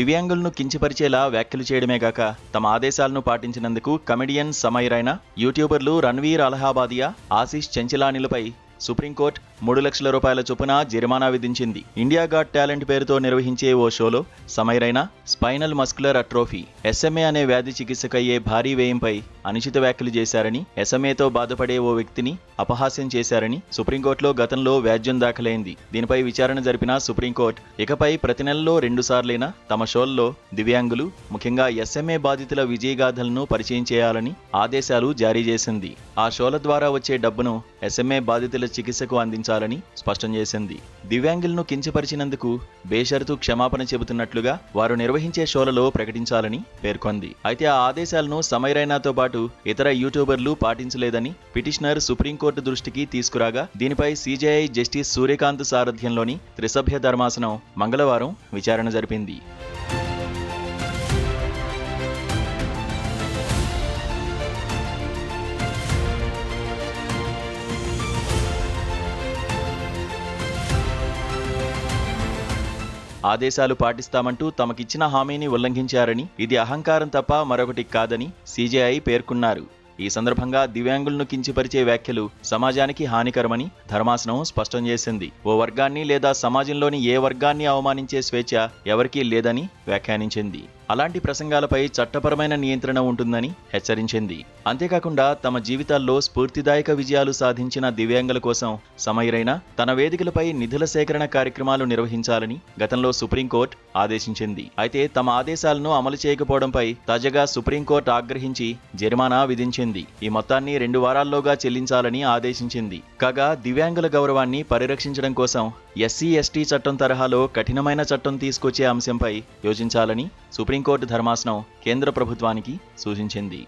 దివ్యాంగులను కించపరిచేలా వ్యాఖ్యలు చేయడమే గాక తమ ఆదేశాలను పాటించినందుకు కమెడియన్ సమై రైనా, యూట్యూబర్లు రణ్వీర్ అలహాబాదియా, ఆశీష్ చెంచలానిలపై సుప్రీంకోర్టు 3 లక్షల రూపాయల చొప్పున జరిమానా విధించింది. ఇండియా గాట్ టాలెంట్ పేరుతో నిర్వహించే ఓ షోలో Samay Raina spinal muscular atrophy SMA అనే వ్యాధి చికిత్సకయ్యే భారీ వ్యయంపై అనుచిత వ్యాఖ్యలు చేశారని, SMAతో బాధపడే ఓ వ్యక్తిని అపహాస్యం చేశారని సుప్రీంకోర్టులో గతంలో వ్యాజ్యం దాఖలైంది. దీనిపై విచారణ జరిపిన సుప్రీంకోర్టు ఇకపై ప్రతి నెలలో 2 సార్లైనా తమ షోల్లో దివ్యాంగులు, ముఖ్యంగా SMA బాధితుల విజయగాథలను పరిచయం చేయాలని ఆదేశాలు జారీ చేసింది. ఆ షోల ద్వారా వచ్చే డబ్బును SMA బాధితుల చికిత్సకు అందించాలని స్పష్టం చేసింది. దివ్యాంగులను కించపరిచినందుకు బేషరతు క్షమాపణ చెబుతున్నట్లుగా వారు నిర్వహించే షోలలో ప్రకటించాలని పేర్కొంది. అయితే ఆ ఆదేశాలను సమై రైనాతో పాటు ఇతర యూట్యూబర్లు పాటించలేదని పిటిషనర్ సుప్రీంకోర్టు దృష్టికి తీసుకురాగా దీనిపై CJI జస్టిస్ సూర్యకాంత్ సారథ్యంలోని త్రిసభ్య ధర్మాసనం మంగళవారం విచారణ జరిపింది. ఆదేశాలు పాటిస్తామంటూ తమకిచ్చిన హామీని ఉల్లంఘించారని, ఇది అహంకారం తప్ప మరొకటి కాదని CJI పేర్కొన్నారు. ఈ సందర్భంగా దివ్యాంగులను కించపరిచే వ్యాఖ్యలు సమాజానికి హానికరమని ధర్మాసనం స్పష్టం చేసింది. ఓ వర్గాన్ని లేదా సమాజంలోని ఏ వర్గాన్ని అవమానించే స్వేచ్ఛ ఎవరికీ లేదని వ్యాఖ్యానించింది. అలాంటి ప్రసంగాలపై చట్టపరమైన నియంత్రణ ఉంటుందని హెచ్చరించింది. అంతేకాకుండా తమ జీవితాల్లో స్ఫూర్తిదాయక విజయాలు సాధించిన దివ్యాంగుల కోసం సమై రైనా తన వేదికలపై నిధుల సేకరణ కార్యక్రమాలు నిర్వహించాలని గతంలో సుప్రీంకోర్టు ఆదేశించింది. అయితే తమ ఆదేశాలను అమలు చేయకపోవడంపై తాజాగా సుప్రీంకోర్టు ఆగ్రహించి జరిమానా విధించింది. ఈ మొత్తాన్ని 2 వారాల్లోగా చెల్లించాలని ఆదేశించింది. కాగా దివ్యాంగుల గౌరవాన్ని పరిరక్షించడం కోసం SC/ST చట్టం తరహాలో కఠినమైన చట్టం తీసుకొచ్చే అంశంపై యోచించాలని సుప్రీంకోర్టు ధర్మాసనం కేంద్ర ప్రభుత్వానికి సూచించింది.